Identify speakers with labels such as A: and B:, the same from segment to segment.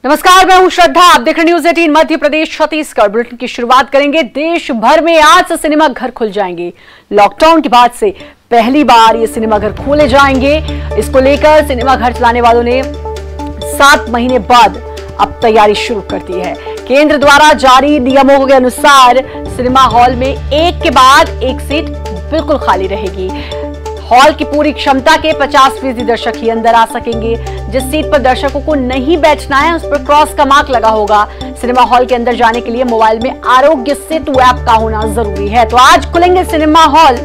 A: नमस्कार, मैं हूं श्रद्धा। आप देख रहे न्यूज 18 मध्य प्रदेश छत्तीसगढ़। बुलेटिन की शुरुआत करेंगे। देश भर में आज से सिनेमा घर खुल जाएंगे। लॉकडाउन के बाद से पहली बार ये सिनेमा घर खोले जाएंगे। इसको लेकर सिनेमा घर चलाने वालों ने 7 महीने बाद अब तैयारी शुरू कर दी है। केंद्र द्वारा जारी नियमों के अनुसार सिनेमा हॉल में एक के बाद एक सीट बिल्कुल खाली रहेगी। हॉल की पूरी क्षमता के 50% दर्शक ही अंदर आ सकेंगे। जिस सीट पर दर्शकों को नहीं बैठना है उस पर क्रॉस का मार्क लगा होगा। सिनेमा हॉल के अंदर जाने के लिए मोबाइल में आरोग्य सेतु ऐप का होना जरूरी है। तो आज खुलेंगे सिनेमा हॉल।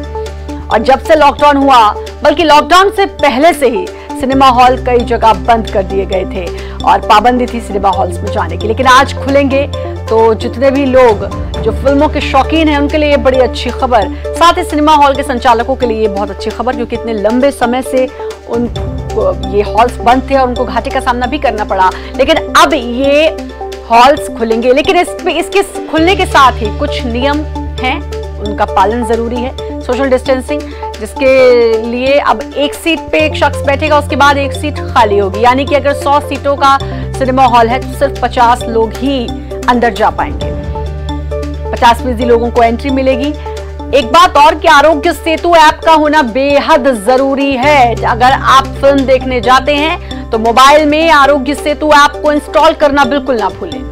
A: और जब से लॉकडाउन हुआ, बल्कि लॉकडाउन से पहले से ही सिनेमा हॉल कई जगह बंद कर दिए गए थे और पाबंदी थी सिनेमा हॉल्स में जाने की, लेकिन आज खुलेंगे। तो जितने भी लोग जो फिल्मों के शौकीन हैं उनके लिए ये बड़ी अच्छी खबर, साथ ही सिनेमा हॉल के संचालकों के लिए ये बहुत अच्छी खबर, क्योंकि इतने लंबे समय से उन ये हॉल्स बंद थे और उनको घाटे का सामना भी करना पड़ा। लेकिन अब ये हॉल्स खुलेंगे, लेकिन इसके खुलने के साथ ही कुछ नियम हैं, उनका पालन जरूरी है। सोशल डिस्टेंसिंग, जिसके लिए अब एक सीट पे एक शख्स बैठेगा, उसके बाद एक सीट खाली होगी। यानी कि अगर 100 सीटों का सिनेमा हॉल है तो सिर्फ 50 लोग ही अंदर जा पाएंगे। 50% लोगों को एंट्री मिलेगी। एक बात और कि आरोग्य सेतु ऐप का होना बेहद जरूरी है। अगर आप फिल्म देखने जाते हैं तो मोबाइल में आरोग्य सेतु ऐप को इंस्टॉल करना बिल्कुल ना भूलें।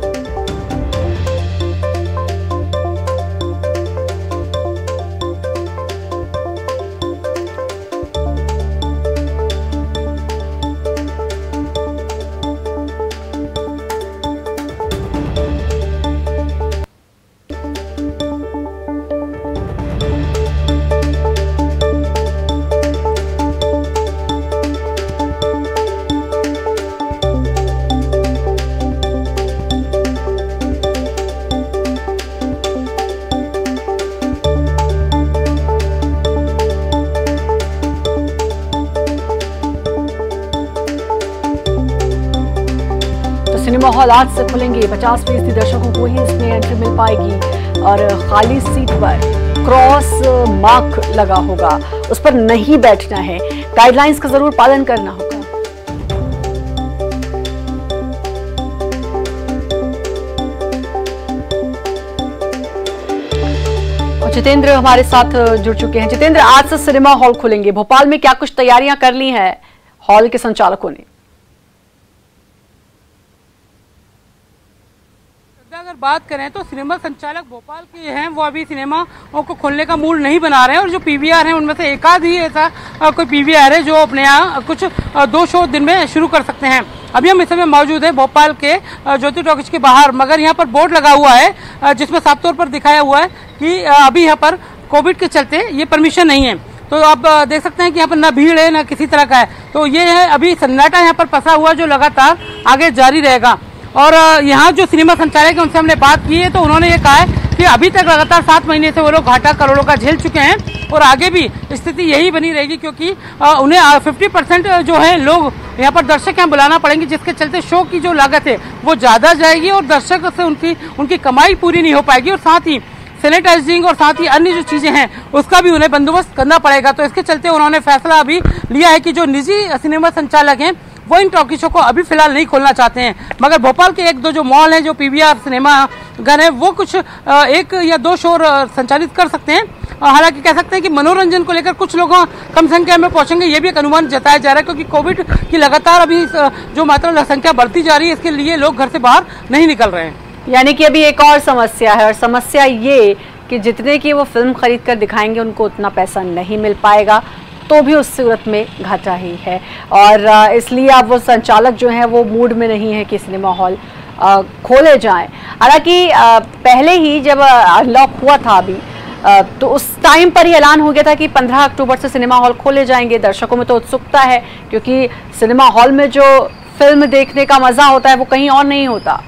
A: सिनेमा हॉल आज से खुलेंगे। 50% दर्शकों को ही इसमें एंट्री मिल पाएगी और खाली सीट पर क्रॉस मार्क लगा होगा, उस पर नहीं बैठना है। गाइडलाइंस का जरूर पालन करना होगा। और जितेंद्र हमारे साथ जुड़ चुके हैं। जितेंद्र, आज से सिनेमा हॉल खुलेंगे। भोपाल में क्या कुछ तैयारियां कर ली हैं हॉल के संचालकों ने?
B: अगर बात करें तो सिनेमा संचालक भोपाल के हैं, वो अभी सिनेमा को खोलने का मूड नहीं बना रहे हैं। और जो पीवीआर हैं उनमें से एक आध ही ऐसा कोई पीवीआर है जो अपने यहाँ कुछ 2 शो दिन में शुरू कर सकते हैं। अभी हम इस समय मौजूद हैं भोपाल के ज्योति टॉकीज के बाहर, मगर यहाँ पर बोर्ड लगा हुआ है जिसमें साफ तौर पर दिखाया हुआ है कि अभी यहाँ पर कोविड के चलते ये परमिशन नहीं है। तो आप देख सकते हैं कि यहाँ पर न भीड़ है न किसी तरह का है। तो ये है अभी सन्नाटा यहाँ पर फंसा हुआ जो लगातार आगे जारी रहेगा। और यहाँ जो सिनेमा संचालक है उनसे हमने बात की है तो उन्होंने ये कहा है कि अभी तक लगातार 7 महीने से वो लोग घाटा करोड़ों का झेल चुके हैं और आगे भी स्थिति यही बनी रहेगी, क्योंकि उन्हें 50% जो है लोग यहाँ पर दर्शक यहाँ बुलाना पड़ेंगे, जिसके चलते शो की जो लागत है वो ज़्यादा जाएगी और दर्शक से उनकी कमाई पूरी नहीं हो पाएगी। और साथ ही सैनिटाइजिंग और साथ ही अन्य जो चीज़ें हैं उसका भी उन्हें बंदोबस्त करना पड़ेगा। तो इसके चलते उन्होंने फैसला अभी लिया है कि जो निजी सिनेमा संचालक हैं वो इन टॉकीजों को अभी फिलहाल नहीं खोलना चाहते हैं। मगर भोपाल के 1-2 जो मॉल हैं, जो पीवीआर सिनेमा घर है, वो कुछ 1 या 2 शो संचालित कर सकते हैं। हालांकि कह सकते हैं कि मनोरंजन को लेकर कुछ लोग कम संख्या में पहुंचेंगे, ये भी एक अनुमान जताया जा रहा है, क्योंकि कोविड की लगातार अभी जो मात्रा संख्या बढ़ती जा रही है, इसके लिए लोग घर से बाहर नहीं निकल रहे हैं।
A: यानी कि अभी एक और समस्या है, और समस्या ये कि जितने की वो फिल्म खरीद कर दिखाएंगे उनको उतना पैसा नहीं मिल पाएगा, तो भी उस सूरत में घाटा ही है। और इसलिए अब वो संचालक जो हैं वो मूड में नहीं है कि सिनेमा हॉल खोले जाएं। हालांकि पहले ही जब अनलॉक हुआ था अभी तो उस टाइम पर ही ऐलान हो गया था कि 15 अक्टूबर से सिनेमा हॉल खोले जाएंगे। दर्शकों में तो उत्सुकता है, क्योंकि सिनेमा हॉल में जो फिल्म देखने का मजा होता है वो कहीं और नहीं होता।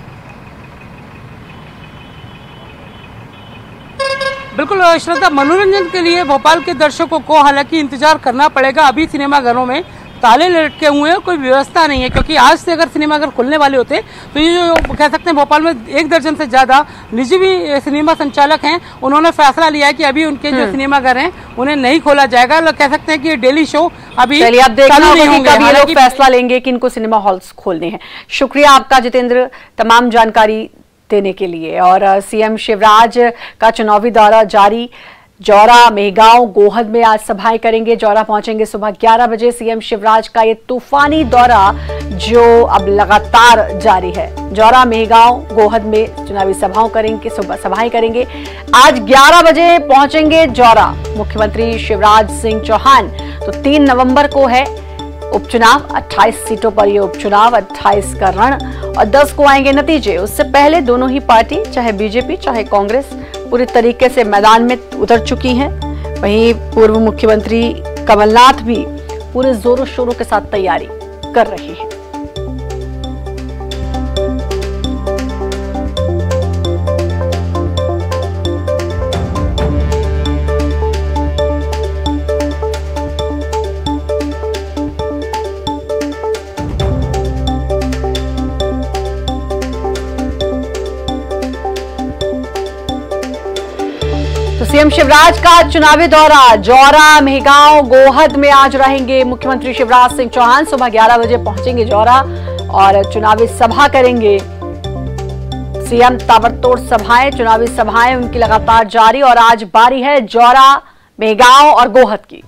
B: बिल्कुल श्रद्धा, मनोरंजन के लिए भोपाल के दर्शकों को हालांकि इंतजार करना पड़ेगा। अभी सिनेमा घरों में ताले लटके हुए हैं, कोई व्यवस्था नहीं है। क्योंकि आज से अगर सिनेमाघर खुलने वाले होते तो ये जो कह सकते हैं भोपाल में 1 दर्जन से ज्यादा निजी भी सिनेमा संचालक हैं, उन्होंने फैसला लिया है कि अभी उनके जो सिनेमाघर हैं उन्हें नहीं खोला जाएगा। लोग कह सकते हैं कि ये डेली शो अभी
A: चालू नहीं होंगे। कभी ये लोग फैसला लेंगे कि इनको सिनेमा हॉल्स खोलने हैं। शुक्रिया आपका जितेंद्र तमाम जानकारी देने के लिए। और सीएम शिवराज का चुनावी दौरा जारी, जौरा, मेहगांव, गोहद में आज सभाएं करेंगे। जौरा पहुंचेंगे सुबह 11 बजे। सीएम शिवराज का ये तूफानी दौरा जो अब लगातार जारी है, जौरा, मेहगांव, गोहद में चुनावी सभाओं करेंगे, सुबह सभाएं करेंगे। आज 11 बजे पहुंचेंगे जौरा मुख्यमंत्री शिवराज सिंह चौहान। तो 3 नवंबर को है उपचुनाव, 28 सीटों पर ये उपचुनाव, 28 का रण और 10 को आएंगे नतीजे। उससे पहले दोनों ही पार्टी, चाहे बीजेपी चाहे कांग्रेस, पूरी तरीके से मैदान में उतर चुकी हैं। वहीं पूर्व मुख्यमंत्री कमलनाथ भी पूरे जोरों शोरों के साथ तैयारी कर रहे हैं। तो सीएम शिवराज का चुनावी दौरा, जौरा, मेहगांव, गोहद में आज रहेंगे मुख्यमंत्री शिवराज सिंह चौहान। सुबह 11 बजे पहुंचेंगे जौरा और चुनावी सभा करेंगे सीएम। ताबड़तोड़ सभाएं, चुनावी सभाएं उनकी लगातार जारी और आज बारी है जौरा, मेहगांव और गोहद की।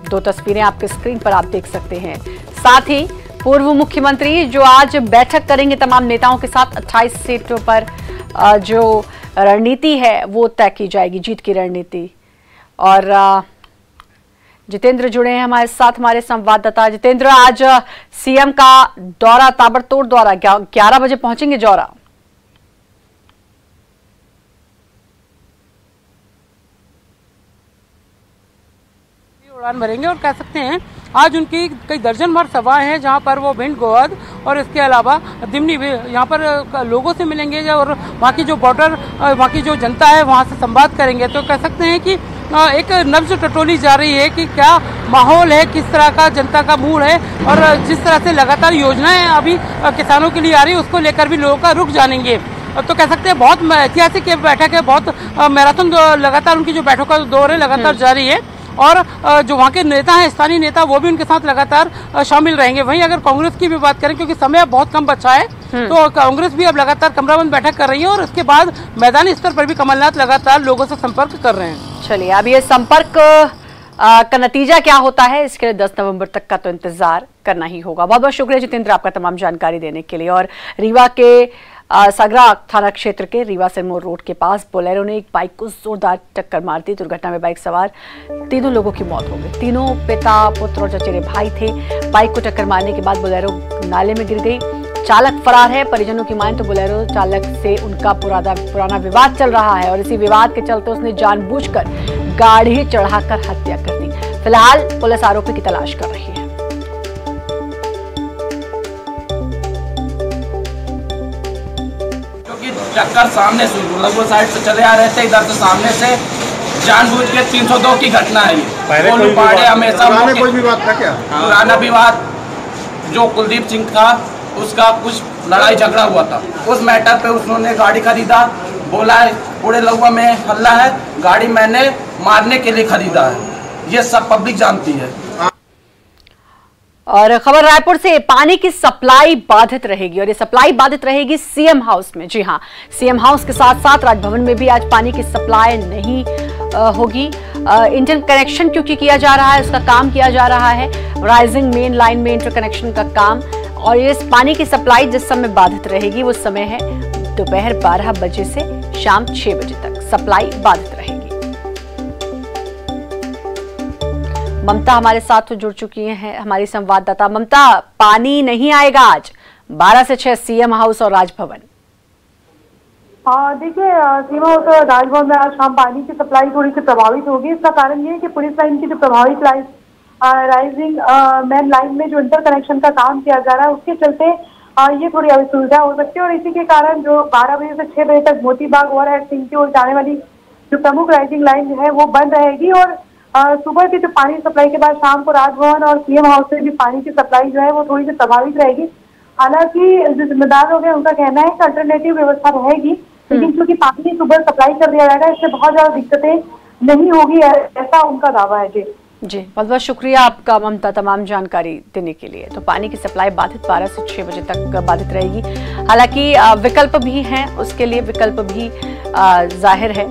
A: दो तस्वीरें आपके स्क्रीन पर आप देख सकते हैं। साथ ही पूर्व मुख्यमंत्री जो आज बैठक करेंगे तमाम नेताओं के साथ, 28 सीटों पर जो रणनीति है वो तय की जाएगी, जीत की रणनीति। और जितेंद्र जुड़े हैं हमारे साथ, हमारे संवाददाता। जितेंद्र, आज सीएम का दौरा, ताबड़तोड़ दौरा, 11 बजे पहुंचेंगे जौरा।
B: उड़ान भरेंगे और कह सकते हैं आज उनकी कई दर्जन भर सभाएं हैं, जहां पर वो भिंड, गोहद और इसके अलावा दिमनी भी यहाँ पर लोगों से मिलेंगे और वहाँ की जो बॉर्डर, वहाँ की जो जनता है वहाँ से संवाद करेंगे। तो कह सकते हैं कि एक नब्ज टटोली जा रही है कि क्या माहौल है, किस तरह का जनता का मूड है और जिस तरह से लगातार योजनाएं अभी किसानों के लिए आ रही है उसको लेकर भी लोगों का रुख जानेंगे। तो कह सकते हैं बहुत ऐतिहासिक बैठक है, बहुत मैराथन लगातार उनकी जो बैठकों का दौर है लगातार जारी है और जो वहाँ के नेता हैं, स्थानीय नेता, वो भी उनके साथ लगातार शामिल रहेंगे। वहीं अगर कांग्रेस की भी बात करें, क्योंकि समय बहुत कम बचा है, तो कांग्रेस भी अब लगातार कमराबंद बैठक कर रही है और उसके बाद मैदानी स्तर पर भी कमलनाथ लगातार लोगों से संपर्क कर रहे हैं।
A: चलिए, अब ये संपर्क का नतीजा क्या होता है इसके लिए 10 नवंबर तक का तो इंतजार करना ही होगा। बहुत बहुत शुक्रिया जितेंद्र आपका तमाम जानकारी देने के लिए। और रीवा के सगरा थाना क्षेत्र के रीवा सिरमौर रोड के पास बोलेरो ने एक बाइक को जोरदार टक्कर मार दी। दुर्घटना में बाइक सवार 3 लोगों की मौत हो गई। तीनों पिता, पुत्र और चचेरे भाई थे। बाइक को टक्कर मारने के बाद बोलेरो नाले में गिर गई। चालक फरार है। परिजनों की माने तो बोलेरो चालक से उनका पुराना विवाद चल रहा है और इसी विवाद के चलते उसने जानबूझकर गाड़ी चढ़ाकर हत्या कर दी। फिलहाल पुलिस आरोपी की तलाश कर रही है।
C: टक्कर सामने से, वो साइड से चले आ रहे थे, इधर से सामने से जानबूझ के 302 की घटना है ये। कोई हमेशा
D: कोई विवाद था क्या?
C: पुराना विवाद जो कुलदीप सिंह था उसका कुछ लड़ाई झगड़ा हुआ था, उस मैटर पे उन्होंने गाड़ी खरीदा, बोला है पूरे लहुआ में हल्ला है, गाड़ी मैंने मारने के लिए खरीदा है, ये सब पब्लिक जानती है।
A: और खबर रायपुर से, पानी की सप्लाई बाधित रहेगी और ये सप्लाई बाधित रहेगी सीएम हाउस में। जी हां, सीएम हाउस के साथ साथ राजभवन में भी आज पानी की सप्लाई नहीं होगी। इंटर कनेक्शन क्योंकि किया जा रहा है, उसका काम किया जा रहा है, राइजिंग मेन लाइन में इंटर कनेक्शन का काम। और ये पानी की सप्लाई जिस समय बाधित रहेगी वो समय है दोपहर 12 बजे से शाम 6 बजे तक सप्लाई बाधित रहेगी। ममता हमारे साथ जुड़ चुकी हैं, हमारी संवाददाता। ममता, पानी नहीं आएगा आज 12 से 6 सीएम हाउस और राजभवन।
E: देखिए, सीएम हाउस और राजभवन में आज शाम पानी की सप्लाई थोड़ी सी प्रभावित होगी। इसका कारण ये है कि पुलिस लाइन की जो प्रभावित लाइन राइजिंग मेन लाइन में जो इंटर कनेक्शन का काम किया जा रहा है उसके चलते ये थोड़ी असुविधा हो सकती है। और इसी के कारण जो 12 बजे से 6 बजे तक मोती बाग ओवरहेड सिंह की ओर जाने वाली जो प्रमुख राइजिंग लाइन है वो बंद रहेगी। और सुबह की जो पानी सप्लाई के बाद शाम को राजभवन और सीएम हाउस से भी पानी की सप्लाई जो है वो थोड़ी सी प्रभावित रहेगी। हालांकि जो जिम्मेदार लोग हैं उनका कहना है कि अल्टरनेटिव व्यवस्था रहेगी, लेकिन चूंकि पानी सुबह सप्लाई कर दिया जाएगा इससे बहुत ज्यादा दिक्कतें नहीं होगी, ऐसा उनका दावा है।
A: जी बहुत बहुत शुक्रिया आपका ममता तमाम जानकारी देने के लिए। तो पानी की सप्लाई बाधित 12 से 6 बजे तक बाधित रहेगी। हालांकि विकल्प भी हैं, उसके लिए विकल्प भी जाहिर है,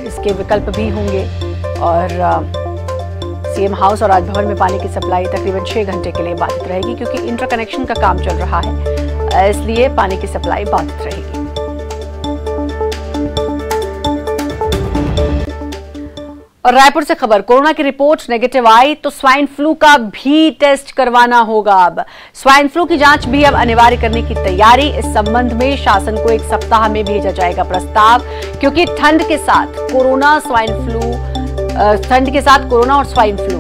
A: इसके विकल्प भी होंगे। और सीएम हाउस और राजभवन में पानी की सप्लाई तकरीबन 6 घंटे के लिए बाधित रहेगी, क्योंकि इंटरकनेक्शन का काम चल रहा है, इसलिए पानी की सप्लाई बाधित रहेगी। और रायपुर से खबर, कोरोना की रिपोर्ट नेगेटिव आई तो स्वाइन फ्लू का भी टेस्ट करवाना होगा। अब स्वाइन फ्लू की जांच भी अब अनिवार्य करने की तैयारी। इस संबंध में शासन को 1 सप्ताह में भेजा जाएगा प्रस्ताव, क्योंकि ठंड के साथ कोरोना और स्वाइन फ्लू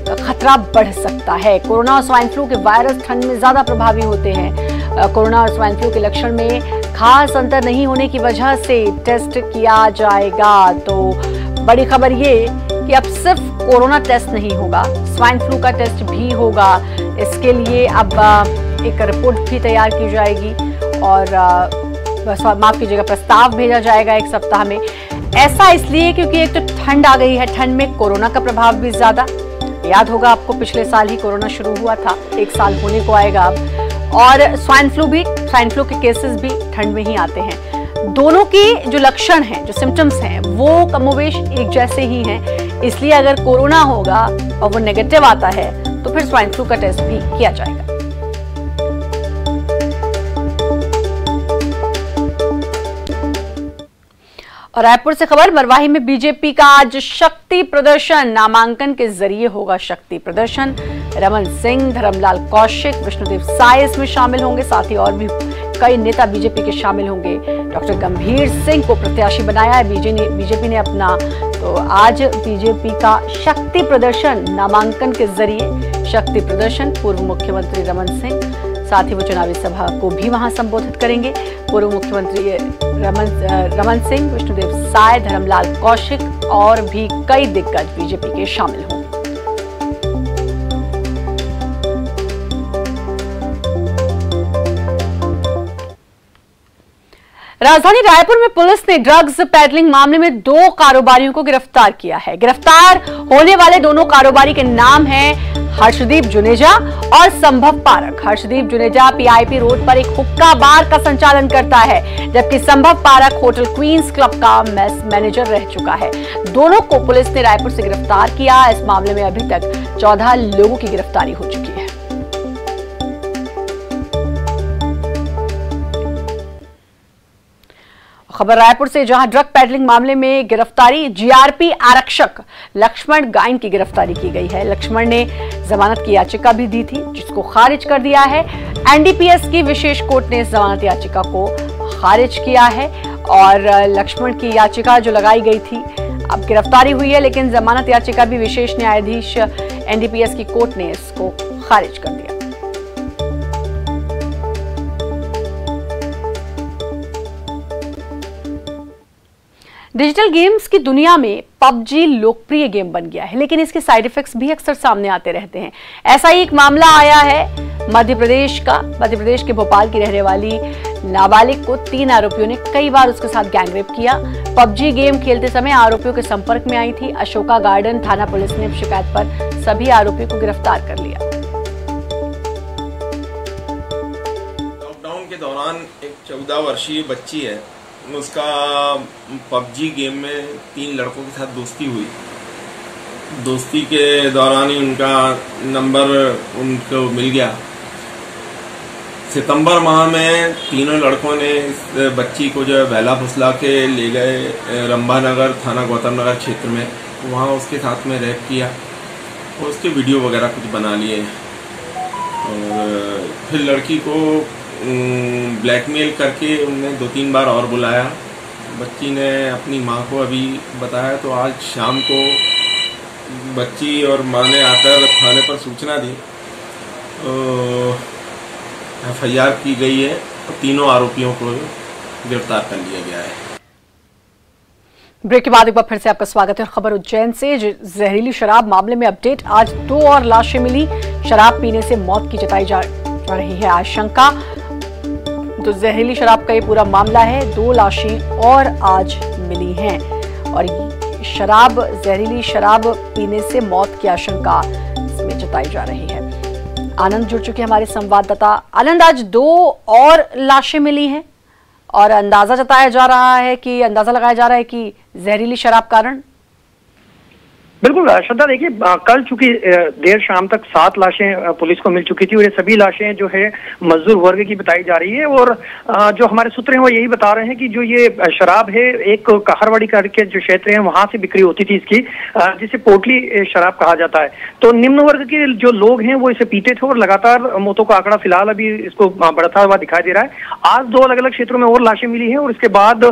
A: का खतरा बढ़ सकता है। कोरोना और स्वाइन फ्लू के वायरस ठंड में ज्यादा प्रभावी होते हैं। कोरोना और स्वाइन फ्लू के लक्षण में खास अंतर नहीं होने की वजह से टेस्ट किया जाएगा। तो बड़ी खबर ये कि अब सिर्फ कोरोना टेस्ट नहीं होगा, स्वाइन फ्लू का टेस्ट भी होगा। इसके लिए अब एक रिपोर्ट भी तैयार की जाएगी और माफ कीजिएगा, प्रस्ताव भेजा जाएगा 1 सप्ताह में। ऐसा इसलिए क्योंकि एक तो ठंड आ गई है, ठंड में कोरोना का प्रभाव भी ज्यादा। याद होगा आपको, पिछले साल ही कोरोना शुरू हुआ था, 1 साल होने को आएगा अब। और स्वाइन फ्लू के केसेस भी ठंड में ही आते हैं। दोनों के जो लक्षण हैं, जो सिम्टम्स हैं, वो कमोवेश एक जैसे ही हैं। इसलिए अगर कोरोना होगा और वो नेगेटिव आता है तो फिर स्वाइन फ्लू का टेस्ट भी किया जाएगा। और रायपुर से खबर, मरवाही में बीजेपी का आज शक्ति प्रदर्शन, नामांकन के जरिए होगा शक्ति प्रदर्शन। रमन सिंह, धर्मलाल कौशिक, विष्णुदेव साय इसमें शामिल होंगे, साथ ही और भी कई नेता बीजेपी के शामिल होंगे। डॉक्टर गंभीर सिंह को प्रत्याशी बनाया है बीजेपी ने अपना। तो आज बीजेपी का शक्ति प्रदर्शन, नामांकन के जरिए शक्ति प्रदर्शन। पूर्व मुख्यमंत्री रमन सिंह, साथ ही वो चुनावी सभा को भी वहां संबोधित करेंगे। पूर्व मुख्यमंत्री रमन सिंह, विष्णुदेव साय, धर्मलाल कौशिक और भी कई दिग्गज बीजेपी के शामिल होंगे। राजधानी रायपुर में पुलिस ने ड्रग्स पेडलिंग मामले में 2 कारोबारियों को गिरफ्तार किया है। गिरफ्तार होने वाले दोनों कारोबारी के नाम हैं हर्षदीप जुनेजा और संभव park. Harshdeep Juneja PIP road पर एक हुक्का बार का संचालन करता है, जबकि संभव पारक होटल क्वींस क्लब का मेस मैनेजर रह चुका है। दोनों को पुलिस ने रायपुर से गिरफ्तार किया। इस मामले में अभी तक 14 लोगों की गिरफ्तारी हो चुकी है। खबर रायपुर से, जहां ड्रग पेडलिंग मामले में गिरफ्तारी, जीआरपी आरक्षक लक्ष्मण गाइन की गिरफ्तारी की गई है। लक्ष्मण ने जमानत की याचिका भी दी थी, जिसको खारिज कर दिया है। एनडीपीएस की विशेष कोर्ट ने इस जमानत याचिका को खारिज किया है और लक्ष्मण की याचिका जो लगाई गई थी, अब गिरफ्तारी हुई है, लेकिन जमानत याचिका भी विशेष न्यायाधीश एनडीपीएस की कोर्ट ने इसको खारिज कर दिया। डिजिटल गेम्स की दुनिया में पबजी लोकप्रिय गेम बन गया है, लेकिन इसके साइड इफेक्ट्स भी अक्सर सामने आते रहते हैं। ऐसा ही एक मामला आया है मध्य प्रदेश के भोपाल की रहने वाली नाबालिग को 3 आरोपियों ने कई बार उसके साथ गैंगरेप किया। पबजी गेम खेलते समय आरोपियों के संपर्क में आई थी। अशोका गार्डन थाना पुलिस ने शिकायत पर सभी आरोपियों को गिरफ्तार कर लिया।
D: लॉकडाउन के दौरान एक 14 वर्षीय बच्ची है, उसका पबजी गेम में 3 लड़कों के साथ दोस्ती हुई। दोस्ती के दौरान ही उनका नंबर उनको मिल गया। सितंबर माह में तीनों लड़कों ने इस बच्ची को जो है बहला फुसला के ले गए रंभानगर थाना गौतम नगर क्षेत्र में। वहाँ उसके साथ में रेप किया और उसके वीडियो वगैरह कुछ बना लिए और फिर लड़की को ब्लैकमेल करके उनने 2-3 बार और बुलाया। बच्ची ने अपनी माँ को अभी बताया, तो आज शाम को बच्ची और माँ ने आकर थाने पर सूचना दी। FIR की गई है। तीनों आरोपियों को गिरफ्तार कर लिया गया है।
A: ब्रेक के बाद एक बार फिर से आपका स्वागत है। खबर उज्जैन से, जहरीली शराब मामले में अपडेट। आज 2 और लाशें मिली। शराब पीने से मौत की जताई जा रही है आशंका। तो जहरीली शराब का ये पूरा मामला है। 2 लाशें और आज मिली हैं और जहरीली शराब पीने से मौत की आशंका इसमें जताई जा रही है। आनंद जुड़ चुके हैं हमारे संवाददाता। आनंद, आज 2 और लाशें मिली हैं और अंदाजा लगाया जा रहा है कि जहरीली शराब कारण।
F: बिल्कुल श्रद्धा, देखिए कल चूंकि देर शाम तक 7 लाशें पुलिस को मिल चुकी थी और ये सभी लाशें जो है मजदूर वर्ग की बताई जा रही है। और जो हमारे सूत्र हैं वो यही बता रहे हैं कि जो ये शराब है एक कहरवाड़ी करके जो क्षेत्र है वहां से बिक्री होती थी इसकी, जिसे पोटली शराब कहा जाता है। तो निम्न वर्ग के जो लोग हैं वो इसे पीते थे और लगातार मौतों का आंकड़ा फिलहाल अभी इसको बढ़ता हुआ दिखाई दे रहा है। आज 2 अलग अलग क्षेत्रों में और लाशें मिली है और इसके बाद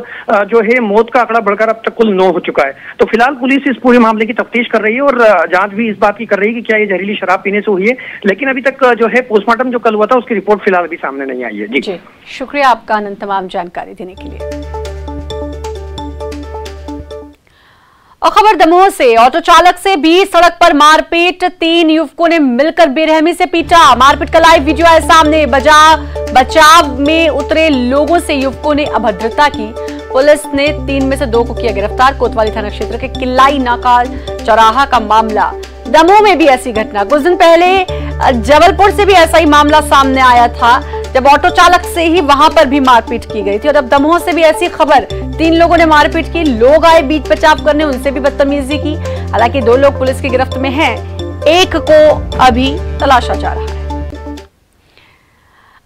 F: जो है मौत का आंकड़ा बढ़कर अब तक कुल 9 हो चुका है। तो फिलहाल पुलिस इस पूरे मामले की तफ्तीश कर रही है और जांच भी इस बात की कर रही है कि क्या ये जहरीली शराब पीने से हुई है। लेकिन अभी तक जो है पोस्टमार्टम जो कल हुआ था उसकी रिपोर्ट फिलहाल अभी सामने नहीं आई है। जी
A: शुक्रिया आपका आनंद, तमाम जानकारी देने के लिए। और खबर दमोह से, ऑटो चालक से बीच सड़क पर मारपीट। 3 युवकों ने मिलकर बेरहमी से पीटा। मारपीट का लाइव वीडियो आया सामने। बचाव में उतरे लोगों से युवकों ने अभद्रता की। पुलिस ने 3 में से 2 को किया गिरफ्तार। कोतवाली थाना क्षेत्र के किलाई नाका चौराहा का मामला। दमोह में भी ऐसी घटना, कुछ दिन पहले जबलपुर से भी ऐसा ही मामला सामने आया था जब ऑटो चालक से ही वहां पर भी मारपीट की गई थी। और अब दमोह से भी ऐसी खबर, 3 लोगों ने मारपीट की। लोग आए बीच बचाव करने, उनसे भी बदतमीजी की। हालांकि 2 लोग पुलिस की गिरफ्त में हैं, 1 को अभी तलाशा जा रहा है।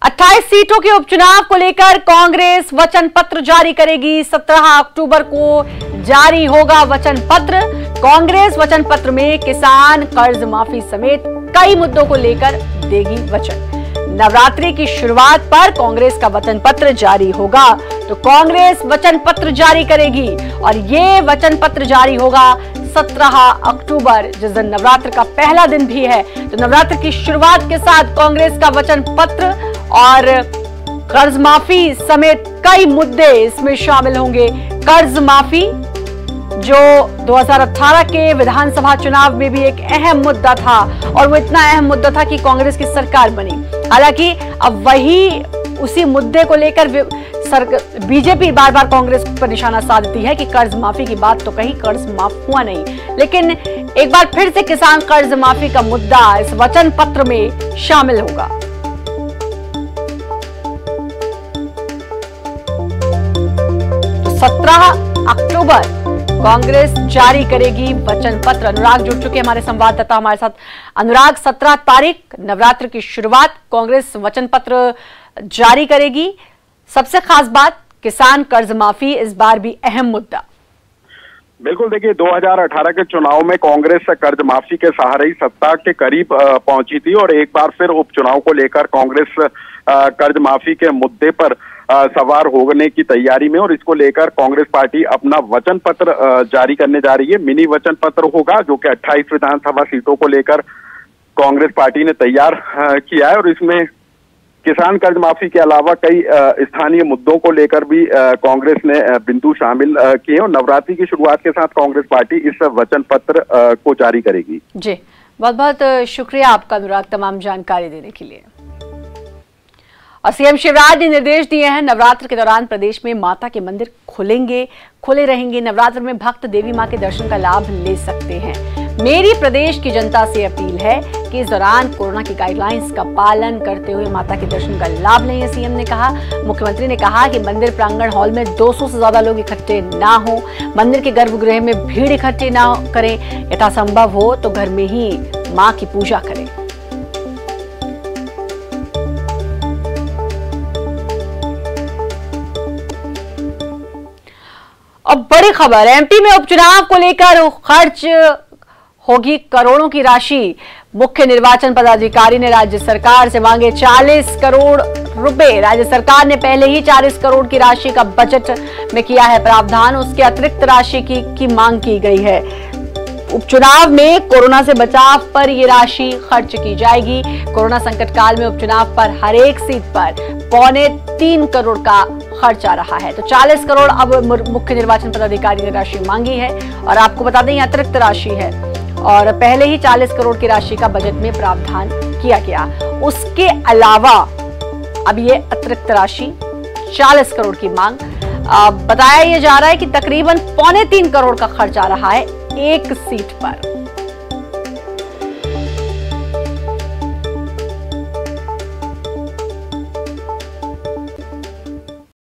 A: 28 सीटों के उपचुनाव को लेकर कांग्रेस वचन पत्र जारी करेगी। 17 अक्टूबर को जारी होगा वचन पत्र। कांग्रेस वचन पत्र में किसान कर्ज माफी समेत कई मुद्दों को लेकर देगी वचन। नवरात्रि की शुरुआत पर कांग्रेस का वचन पत्र जारी होगा। तो कांग्रेस वचन पत्र जारी करेगी और ये वचन पत्र जारी होगा 17 अक्टूबर, जिस दिन नवरात्र का पहला दिन भी है। तो नवरात्र की शुरुआत के साथ कांग्रेस का वचन पत्र और कर्ज माफी समेत कई मुद्दे इसमें शामिल होंगे। कर्ज माफी जो 2018 के विधानसभा चुनाव में भी एक अहम मुद्दा था और वो इतना अहम मुद्दा था कि कांग्रेस की सरकार बनी। हालांकि अब वही उसी मुद्दे को लेकर बीजेपी बार बार कांग्रेस पर निशाना साधती है कि कर्ज माफी की बात तो कही, कर्ज माफ हुआ नहीं। लेकिन एक बार फिर से किसान कर्ज माफी का मुद्दा इस वचन पत्र में शामिल होगा। तो 17 अक्टूबर कांग्रेस जारी करेगी वचन पत्र। अनुराग जुड़ चुके हमारे संवाददाता हमारे साथ। अनुराग, 17 तारीख नवरात्र की शुरुआत, कांग्रेस वचन पत्र जारी करेगी। सबसे खास बात, किसान कर्ज माफी इस बार भी अहम मुद्दा।
G: बिल्कुल, देखिए 2018 के चुनाव में कांग्रेस कर्ज माफी के सहारे ही सत्ता के करीब पहुंची थी और एक बार फिर उपचुनाव को लेकर कांग्रेस कर्ज माफी के मुद्दे पर सवार होने की तैयारी में और इसको लेकर कांग्रेस पार्टी अपना वचन पत्र जारी करने जा रही है। मिनी वचन पत्र होगा जो कि 28 विधानसभा सीटों को लेकर कांग्रेस पार्टी ने तैयार किया है और इसमें किसान कर्ज माफी के अलावा कई स्थानीय मुद्दों को लेकर भी कांग्रेस ने बिंदु शामिल किए और नवरात्रि की शुरुआत के साथ कांग्रेस पार्टी इस वचन पत्र को जारी करेगी।
A: जी, बहुत बहुत शुक्रिया आपका अनुराग, तमाम जानकारी देने के लिए। और सीएम शिवराज ने निर्देश दिए हैं, नवरात्र के दौरान प्रदेश में माता के मंदिर खुले रहेंगे। नवरात्र में भक्त देवी मां के दर्शन का लाभ ले सकते हैं। मेरी प्रदेश की जनता से अपील है कि इस दौरान कोरोना की गाइडलाइंस का पालन करते हुए माता के दर्शन का लाभ लें, सीएम ने कहा। मुख्यमंत्री ने कहा कि मंदिर प्रांगण हॉल में 200 से ज्यादा लोग इकट्ठे ना हो, मंदिर के गर्भगृह में भीड़ इकट्ठे ना करें, यथासंभव हो तो घर में ही मां की पूजा करें। अब बड़ी खबर, एमपी में उपचुनाव को लेकर खर्च होगी करोड़ों की राशि। मुख्य निर्वाचन पदाधिकारी ने राज्य सरकार से मांगे 40 करोड़ रुपए। राज्य सरकार ने पहले ही 40 करोड़ की राशि का बजट में किया है प्रावधान, उसके अतिरिक्त राशि की मांग की गई है। उपचुनाव में कोरोना से बचाव पर ये राशि खर्च की जाएगी। कोरोना संकट काल में उपचुनाव पर हर एक सीट पर 3.25 करोड़ का खर्च आ रहा है। तो 40 करोड़ अब मुख्य निर्वाचन पदाधिकारी ने राशि मांगी है और आपको बता दें अतिरिक्त राशि है और पहले ही 40 करोड़ की राशि का बजट में प्रावधान किया गया। उसके अलावा अब ये अतिरिक्त राशि 40 करोड़ की मांग बताया यह जा रहा है कि तकरीबन 3.25 करोड़ का खर्च आ रहा है एक सीट पर।